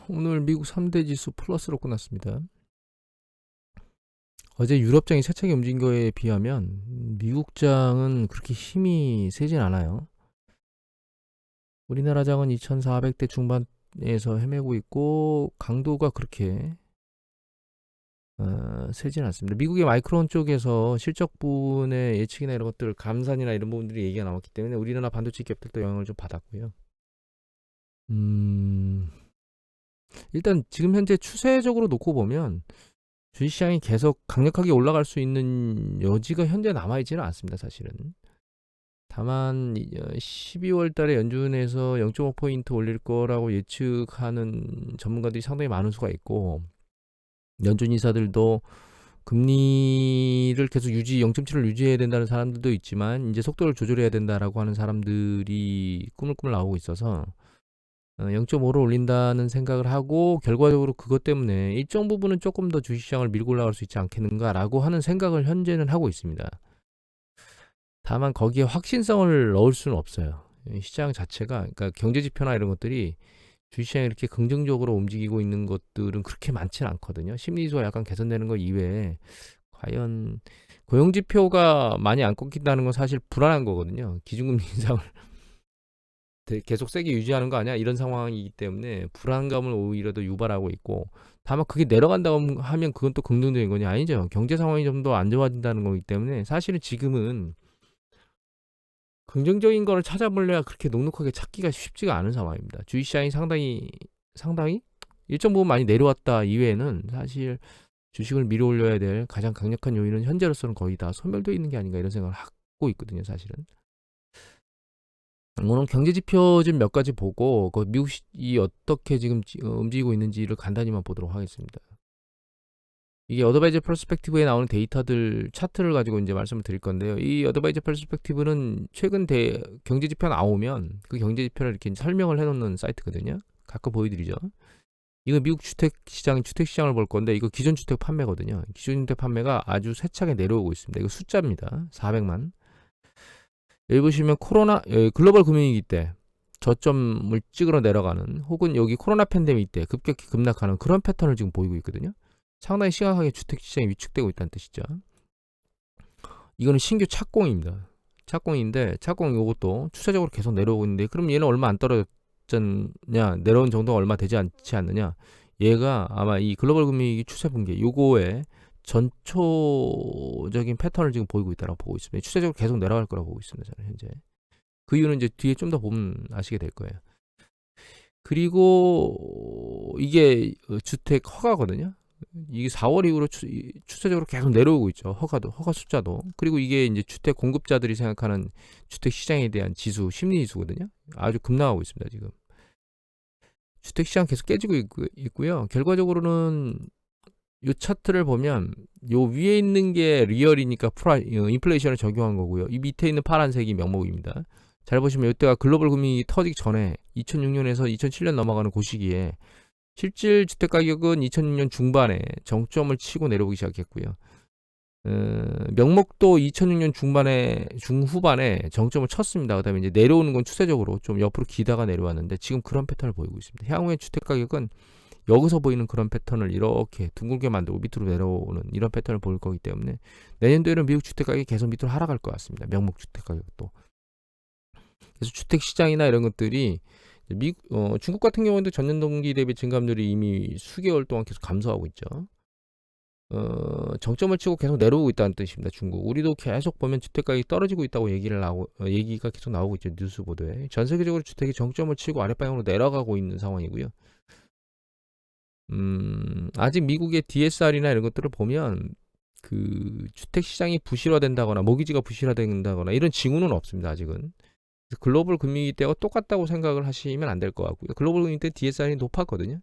오늘 미국 3대 지수 플러스로 끝났습니다. 어제 유럽장이 세차게 움직인 거에 비하면 미국장은 그렇게 힘이 세진 않아요. 우리나라 장은 2400대 중반에서 헤매고 있고 강도가 그렇게 세진 않습니다. 미국의 마이크론 쪽에서 실적 부분의 예측이나 이런 것들, 감산이나 이런 부분들이 얘기가 나왔기 때문에 우리나라 반도체 기업들도 영향을 좀 받았고요. 일단 지금 현재 추세적으로 놓고 보면 주식시장이 계속 강력하게 올라갈 수 있는 여지가 현재 남아있지는 않습니다, 사실은. 다만 12월 달에 연준에서 0.5포인트 올릴 거라고 예측하는 전문가들이 상당히 많은 수가 있고, 연준 이사들도 금리를 계속 0.7을 유지해야 된다는 사람들도 있지만 이제 속도를 조절해야 된다라고 하는 사람들이 꾸물꾸물 나오고 있어서 0.5를 올린다는 생각을 하고, 결과적으로 그것 때문에 일정 부분은 조금 더 주식시장을 밀고 올라갈 수 있지 않겠는가라고 하는 생각을 현재는 하고 있습니다. 다만 거기에 확신성을 넣을 수는 없어요. 시장 자체가, 그러니까 경제지표나 이런 것들이 주식시장이 이렇게 긍정적으로 움직이고 있는 것들은 그렇게 많지는 않거든요. 심리지수가 약간 개선되는 것 이외에 과연 고용지표가 많이 안 꺾인다는 건 사실 불안한 거거든요. 기준금리 인상을 계속 세게 유지하는 거 아니야? 이런 상황이기 때문에 불안감을 오히려 더 유발하고 있고, 다만 그게 내려간다고 하면 그건 또 긍정적인 거냐? 아니죠. 경제 상황이 좀 더 안 좋아진다는 거기 때문에 사실은 지금은 긍정적인 거를 찾아보려야 그렇게 넉넉하게 찾기가 쉽지가 않은 상황입니다. 주식시장이 상당히 일정 부분 많이 내려왔다 이외에는 사실 주식을 밀어 올려야 될 가장 강력한 요인은 현재로서는 거의 다 소멸되어 있는 게 아닌가, 이런 생각을 하고 있거든요, 사실은. 오늘 경제 지표 좀 몇 가지 보고 미국이 어떻게 지금 움직이고 있는지를 간단히만 보도록 하겠습니다. 이게 어드바이저 퍼스펙티브에 나오는 데이터들 차트를 가지고 이제 말씀을 드릴 건데요. 이 어드바이저 퍼스펙티브는 최근 경제 지표 나오면 그 경제 지표를 이렇게 설명을 해놓는 사이트거든요. 가끔 보여드리죠. 이거 미국 주택 시장을 볼 건데, 이거 기존 주택 판매거든요. 기존 주택 판매가 아주 세차게 내려오고 있습니다. 이거 숫자입니다. 400만. 여기 보시면 글로벌 금융위기 때 저점을 찍으러 내려가는, 혹은 여기 코로나 팬데믹 때 급격히 급락하는 그런 패턴을 지금 보이고 있거든요. 상당히 심각하게 주택시장이 위축되고 있다는 뜻이죠. 이거는 신규 착공입니다. 착공인데, 착공 이것도 추세적으로 계속 내려오고 있는데, 그럼 얘는 얼마 안 떨어졌냐, 내려온 정도가 얼마 되지 않지 않느냐. 얘가 아마 이 글로벌 금융위기 추세 붕괴 요거에 전초적인 패턴을 지금 보이고 있다고 보고 있습니다. 추세적으로 계속 내려갈 거라고 보고 있습니다, 저는 현재. 그 이유는 이제 뒤에 좀 더 보면 아시게 될 거예요. 그리고 이게 주택 허가거든요. 이게 4월 이후로 추세적으로 계속 내려오고 있죠. 허가 숫자도. 그리고 이게 이제 주택 공급자들이 생각하는 주택 시장에 대한 지수, 심리 지수거든요. 아주 급락하고 있습니다, 지금. 주택 시장 계속 깨지고 있고요. 결과적으로는 요 차트를 보면 요 위에 있는 게 리얼이니까 인플레이션을 적용한 거고요. 이 밑에 있는 파란색이 명목입니다. 잘 보시면 이때가 글로벌 금융이 터지기 전에 2006년에서 2007년 넘어가는 그 시기에 실질 주택 가격은 2006년 중반에 정점을 치고 내려오기 시작했고요. 명목도 2006년 중후반에 정점을 쳤습니다. 그다음에 이제 내려오는 건 추세적으로 좀 옆으로 기다가 내려왔는데, 지금 그런 패턴을 보이고 있습니다. 향후의 주택 가격은 여기서 보이는 그런 패턴을 이렇게 둥글게 만들고 밑으로 내려오는 이런 패턴을 보일 거기 때문에 내년도에는 미국 주택 가격이 계속 밑으로 하락할 것 같습니다. 명목 주택 가격도. 그래서 주택 시장이나 이런 것들이 중국 같은 경우에도 전년 동기 대비 증감률이 이미 수개월 동안 계속 감소하고 있죠. 정점을 치고 계속 내려오고 있다는 뜻입니다. 중국. 우리도 계속 보면 주택 가격이 떨어지고 있다고 얘기가 계속 나오고 있죠. 뉴스 보도에. 전 세계적으로 주택이 정점을 치고 아랫방향으로 내려가고 있는 상황이고요. 아직 미국의 DSR이나 이런 것들을 보면 그 주택 시장이 부실화된다거나 모기지가 부실화된다거나 이런 징후는 없습니다, 아직은. 글로벌 금융위기 때와 똑같다고 생각을 하시면 안 될 것 같고요. 글로벌 금융위기 때 DSR이 높았거든요.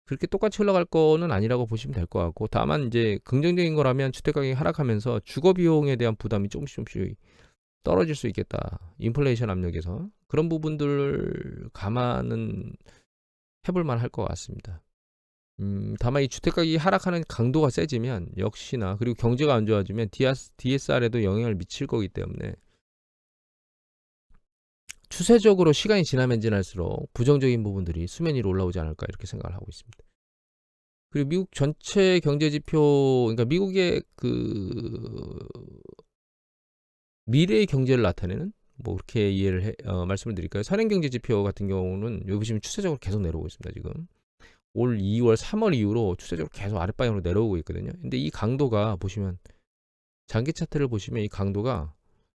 그렇게 똑같이 흘러갈 거는 아니라고 보시면 될 것 같고, 다만 이제 긍정적인 거라면 주택 가격이 하락하면서 주거 비용에 대한 부담이 조금씩 떨어질 수 있겠다. 인플레이션 압력에서 그런 부분들을 감안은 해볼만 할 것 같습니다. 다만 이 주택 가격이 하락하는 강도가 세지면 역시나, 그리고 경제가 안 좋아지면 DSR에도 영향을 미칠 거기 때문에 추세적으로 시간이 지나면 지날수록 부정적인 부분들이 수면 위로 올라오지 않을까 이렇게 생각을 하고 있습니다. 그리고 미국 전체 경제 지표, 그러니까 미국의 그 미래의 경제를 나타내는 뭐 그렇게 말씀을 드릴까요? 선행 경제 지표 같은 경우는 여기 보시면 추세적으로 계속 내려오고 있습니다. 지금 올 2월, 3월 이후로 추세적으로 계속 아랫방향으로 내려오고 있거든요. 근데 이 강도가 보시면 장기 차트를 보시면 이 강도가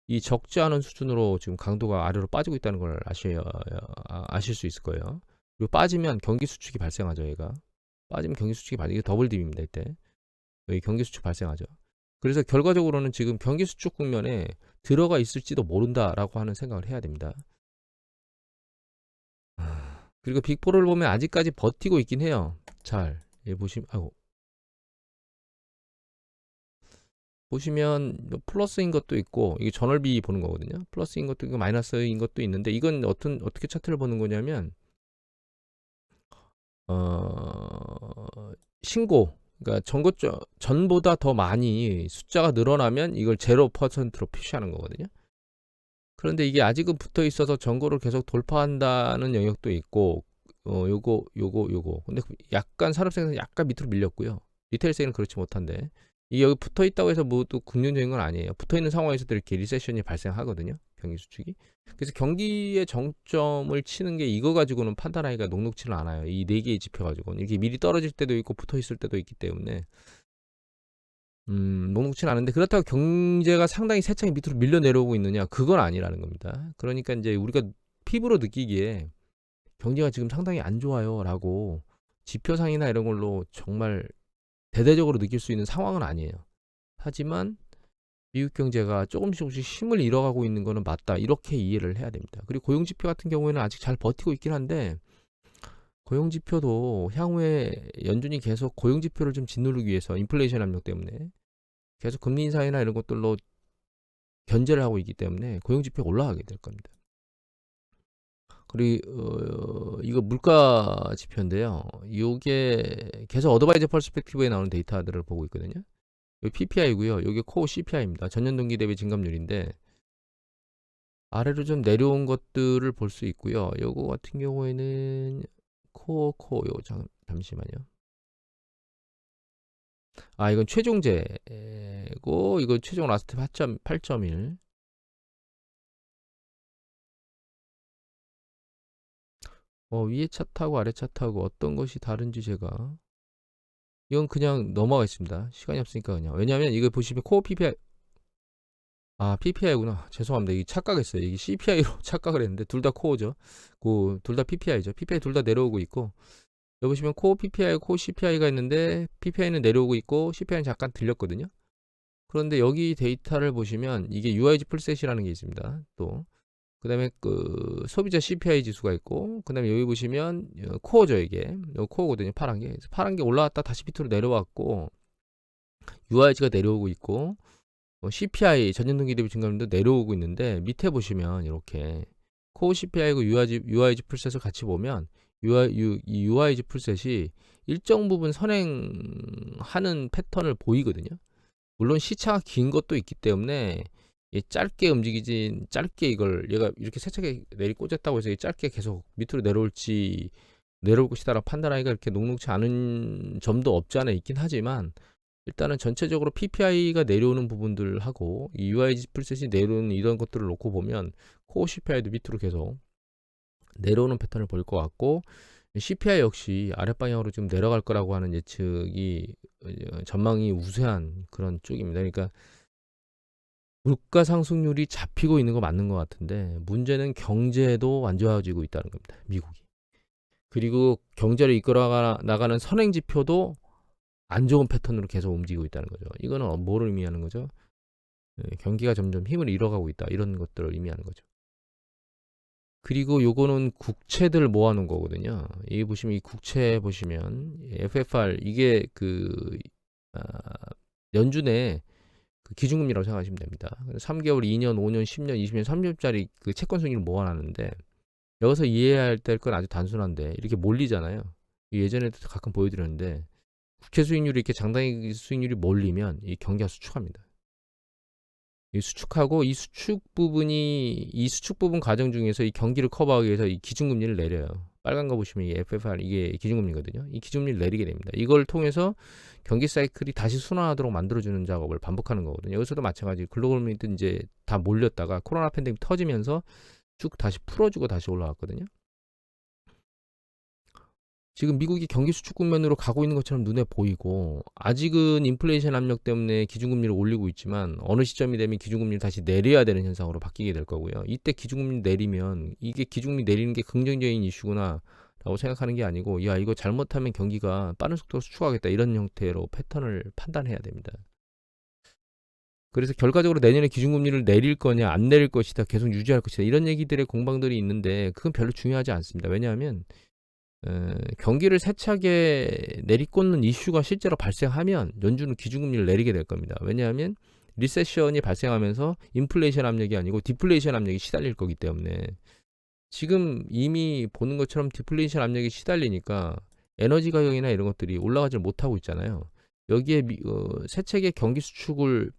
이 적지 않은 수준으로 지금 강도가 아래로 빠지고 있다는 걸 아실 수 있을 거예요. 그리고 빠지면 경기 수축이 발생하죠. 얘가 빠지면 경기 수축이 발생. 이게 더블 딥입니다. 이때 여기 경기 수축 발생하죠. 그래서 결과적으로는 지금 경기 수축 국면에 들어가 있을지도 모른다라고 하는 생각을 해야 됩니다. 그리고 빅4를 보면 아직까지 버티고 있긴 해요. 잘 보시면 보시면 플러스인 것도 있고, 이게 전월비 보는 거거든요. 플러스인 것도 있고 마이너스인 것도 있는데, 이건 어떻게 차트를 보는 거냐면 신고, 그러니까 전보다 더 많이 숫자가 늘어나면 이걸 0%로 표시하는 거거든요. 그런데 이게 아직은 붙어 있어서 전고를 계속 돌파한다는 영역도 있고, 요거. 근데 약간 산업생산 약간 밑으로 밀렸고요. 리테일 세일은 그렇지 못한데, 이게 여기 붙어 있다고 해서 모두 긍정적인 건 아니에요. 붙어 있는 상황에서도 이렇게 리세션이 발생하거든요. 경기 수축이. 그래서 경기의 정점을 치는 게 이거 가지고는 판단하기가 녹록지는 않아요. 이 네 개의 지표 가지고는. 이게 미리 떨어질 때도 있고 붙어 있을 때도 있기 때문에 녹록지는 않은데, 그렇다고 경제가 상당히 세차게 밑으로 밀려 내려오고 있느냐, 그건 아니라는 겁니다. 그러니까 이제 우리가 피부로 느끼기에 경제가 지금 상당히 안 좋아요 라고 지표상이나 이런 걸로 정말 대대적으로 느낄 수 있는 상황은 아니에요. 하지만 미국 경제가 조금씩 힘을 잃어가고 있는 거는 맞다, 이렇게 이해를 해야 됩니다. 그리고 고용지표 같은 경우에는 아직 잘 버티고 있긴 한데, 고용지표도 향후에 연준이 계속 고용지표를 좀 짓누르기 위해서 인플레이션 압력 때문에 계속 금리 인상이나 이런 것들로 견제를 하고 있기 때문에 고용지표가 올라가게 될 겁니다. 그리고 이거 물가 지표인데요. 이게 계속 어드바이저 퍼스펙티브에 나오는 데이터들을 보고 있거든요. 여기 PPI고요. 여기 코어 CPI입니다. 전년 동기 대비 증감률인데 아래로 좀 내려온 것들을 볼 수 있고요. 요거 같은 경우에는 코어 잠시만요. 이건 최종제고, 이거 최종 라스트 8.1. 위에 차트하고 아래 차트하고 어떤 것이 다른지 제가, 이건 그냥 넘어가겠습니다. 시간이 없으니까 그냥. 왜냐하면 이거 보시면 코어 PPI, PPI구나. 죄송합니다. 이게 착각했어요. 이게 CPI로 착각을 했는데 둘 다 코어죠. 둘 다 PPI죠. PPI 둘 다 내려오고 있고, 여기 보시면 코어 PPI, 코어 CPI가 있는데 PPI는 내려오고 있고 CPI는 잠깐 들렸거든요. 그런데 여기 데이터를 보시면 이게 UIG 풀셋이라는 게 있습니다. 또 그 다음에 그 소비자 CPI 지수가 있고, 그 다음에 여기 보시면 코어죠. 이게 코어거든요. 파란 게 올라왔다 다시 밑으로 내려왔고, UIG가 내려오고 있고, CPI 전년 동기 대비 증가율도 내려오고 있는데, 밑에 보시면 이렇게 코어 CPI고 UIG 풀셋을 같이 보면 이 UIG 풀셋이 일정 부분 선행하는 패턴을 보이거든요. 물론 시차가 긴 것도 있기 때문에 짧게 얘가 이렇게 세차게 내리꽂았다고 해서 짧게 계속 밑으로 내려올 것이다라고 판단하기가 이렇게 녹록지 않은 점도 없지 않아 있긴 하지만, 일단은 전체적으로 PPI가 내려오는 부분들하고 이 UIG 풀셋이 내려오는 이런 것들을 놓고 보면 코어 CPI도 밑으로 계속 내려오는 패턴을 볼 것 같고, CPI 역시 아랫방향으로 좀 내려갈 거라고 하는 전망이 우세한 그런 쪽입니다. 그러니까 물가 상승률이 잡히고 있는 거 맞는 것 같은데, 문제는 경제도 안 좋아지고 있다는 겁니다. 미국이. 그리고 경제를 이끌어 나가는 선행 지표도 안 좋은 패턴으로 계속 움직이고 있다는 거죠. 이거는 뭐를 의미하는 거죠? 경기가 점점 힘을 잃어가고 있다, 이런 것들을 의미하는 거죠. 그리고 요거는 국채들 모아놓은 거거든요. 여기 보시면 이 국채 보시면 FFR, 이게 연준의 그 기준금리라고 생각하시면 됩니다. 3개월, 2년, 5년, 10년, 20년, 30년짜리 그 채권 수익률을 모아놨는데, 여기서 이해해야 될 건 아주 단순한데 이렇게 몰리잖아요. 예전에도 가끔 보여드렸는데, 국채 수익률이 이렇게 장단기 수익률이 몰리면 이 경기가 수축합니다. 이 수축하고 이 수축 부분 과정 중에서 이 경기를 커버하기 위해서 이 기준금리를 내려요. 빨간 거 보시면 이 FFR 이게 기준금리거든요. 이 기준금리를 내리게 됩니다. 이걸 통해서 경기 사이클이 다시 순환하도록 만들어주는 작업을 반복하는 거거든요. 여기서도 마찬가지 글로벌미도 이제 다 몰렸다가 코로나 팬데믹 터지면서 쭉 다시 풀어주고 다시 올라왔거든요. 지금 미국이 경기 수축 국면으로 가고 있는 것처럼 눈에 보이고 아직은 인플레이션 압력 때문에 기준금리를 올리고 있지만 어느 시점이 되면 기준금리를 다시 내려야 되는 현상으로 바뀌게 될 거고요. 이때 기준금리 내리면 이게 기준금리 내리는 게 긍정적인 이슈구나 라고 생각하는 게 아니고 야 이거 잘못하면 경기가 빠른 속도로 수축하겠다 이런 형태로 패턴을 판단해야 됩니다. 그래서 결과적으로 내년에 기준금리를 내릴 거냐 안 내릴 것이다 계속 유지할 것이다 이런 얘기들의 공방들이 있는데 그건 별로 중요하지 않습니다. 왜냐하면 경기를 세차게 내리꽂는 이슈가 실제로 발생하면 연준은 기준금리를 내리게 될 겁니다. 왜냐하면 리세션이 발생하면서 인플레이션 압력이 아니고 디플레이션 압력이 시달릴 거기 때문에 지금 이미 보는 것처럼 디플레이션 압력이 시달리니까 에너지 가격이나 이런 것들이 올라가지 못하고 있잖아요. 여기에 세차게 경기 수축을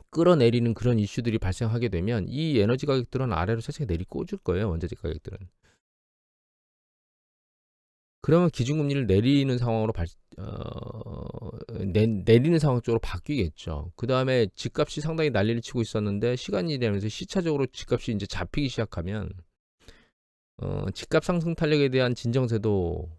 끌어내리는 그런 이슈들이 발생하게 되면 이 에너지 가격들은 아래로 세차게 내리꽂을 거예요. 원자재 가격들은. 그러면 기준금리를 내리는 상황으로 내리는 상황 쪽으로 바뀌겠죠. 그 다음에 집값이 상당히 난리를 치고 있었는데 시간이 되면서 시차적으로 집값이 이제 잡히기 시작하면 집값 상승 탄력에 대한 진정세도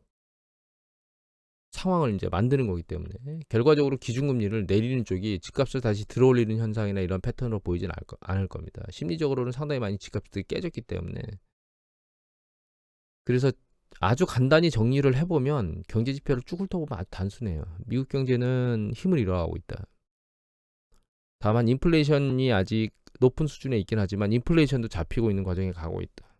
상황을 이제 만드는 거기 때문에 결과적으로 기준금리를 내리는 쪽이 집값을 다시 들어올리는 현상이나 이런 패턴으로 보이진 않을 겁니다. 심리적으로는 상당히 많이 집값들이 깨졌기 때문에 그래서 아주 간단히 정리를 해보면 경제 지표를 쭉 훑어보면 아주 단순해요. 미국 경제는 힘을 잃어가고 있다. 다만 인플레이션이 아직 높은 수준에 있긴 하지만 인플레이션도 잡히고 있는 과정에 가고 있다.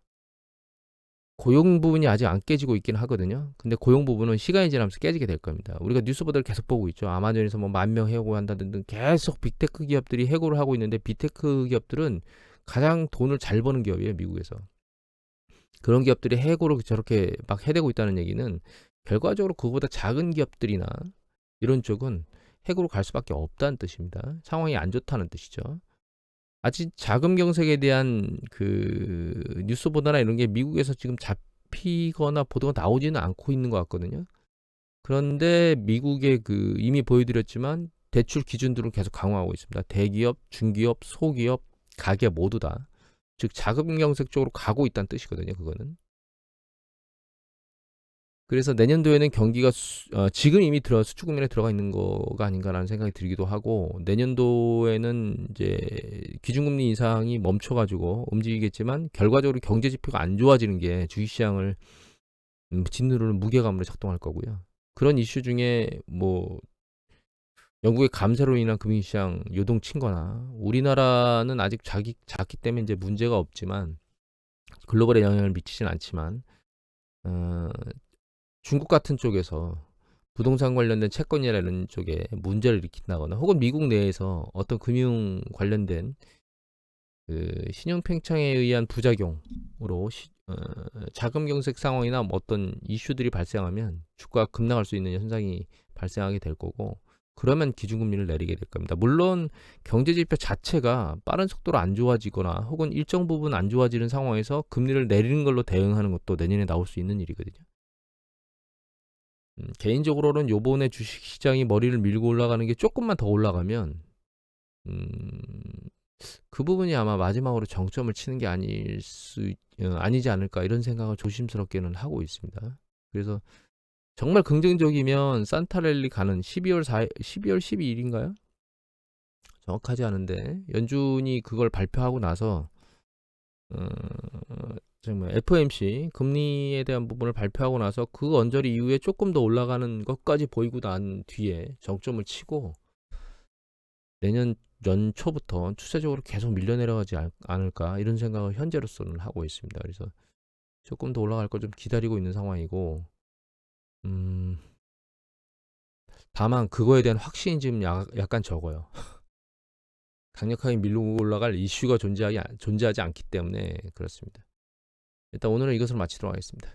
고용 부분이 아직 안 깨지고 있긴 하거든요. 근데 고용 부분은 시간이 지나면서 깨지게 될 겁니다. 우리가 뉴스 보도를 계속 보고 있죠. 아마존에서 뭐 10,000명 해고한다든 등 계속 빅테크 기업들이 해고를 하고 있는데 빅테크 기업들은 가장 돈을 잘 버는 기업이에요. 미국에서. 그런 기업들이 해고를 저렇게 막 해대고 있다는 얘기는 결과적으로 그거보다 작은 기업들이나 이런 쪽은 해고로 갈 수밖에 없다는 뜻입니다. 상황이 안 좋다는 뜻이죠. 아직 자금 경색에 대한 그 뉴스 보도나 이런 게 미국에서 지금 잡히거나 보도가 나오지는 않고 있는 것 같거든요. 그런데 미국의 그 이미 보여드렸지만 대출 기준들은 계속 강화하고 있습니다. 대기업, 중기업, 소기업, 가계 모두 다. 즉 자금 경색 쪽으로 가고 있다는 뜻이거든요. 그거는. 그래서 내년도에는 경기가 지금 이미 수축 국면에 들어가 있는 거가 아닌가라는 생각이 들기도 하고 내년도에는 이제 기준금리 인상이 멈춰가지고 움직이겠지만 결과적으로 경제 지표가 안 좋아지는 게 주식시장을 짓누르는 무게감으로 작동할 거고요. 그런 이슈 중에 뭐 영국의 감세로 인한 금융시장 요동친 거나 우리나라는 아직 작기 때문에 이제 문제가 없지만 글로벌에 영향을 미치진 않지만 중국 같은 쪽에서 부동산 관련된 채권이나 이런 쪽에 문제를 일으킨다거나 혹은 미국 내에서 어떤 금융 관련된 그 신용 팽창에 의한 부작용으로 자금 경색 상황이나 뭐 어떤 이슈들이 발생하면 주가가 급락할 수 있는 현상이 발생하게 될 거고 그러면 기준금리를 내리게 될 겁니다. 물론 경제지표 자체가 빠른 속도로 안 좋아지거나 혹은 일정 부분 안 좋아지는 상황에서 금리를 내리는 걸로 대응하는 것도 내년에 나올 수 있는 일이거든요. 개인적으로는 요번에 주식시장이 머리를 밀고 올라가는 게 조금만 더 올라가면 그 부분이 아마 마지막으로 정점을 치는 게 아니지 않을까 이런 생각을 조심스럽게는 하고 있습니다. 그래서 정말 긍정적이면 산타랠리 가는 12월 12일인가요? 정확하지 않은데 연준이 그걸 발표하고 나서 정말 FOMC 금리에 대한 부분을 발표하고 나서 그 언저리 이후에 조금 더 올라가는 것까지 보이고 난 뒤에 정점을 치고 내년 연초부터 추세적으로 계속 밀려 내려가지 않을까 이런 생각을 현재로서는 하고 있습니다. 그래서 조금 더 올라갈 걸 좀 기다리고 있는 상황이고 다만 그거에 대한 확신이 지금 약간 적어요. 강력하게 밀고 올라갈 이슈가 존재하지 않기 때문에 그렇습니다. 일단 오늘은 이것을 마치도록 하겠습니다.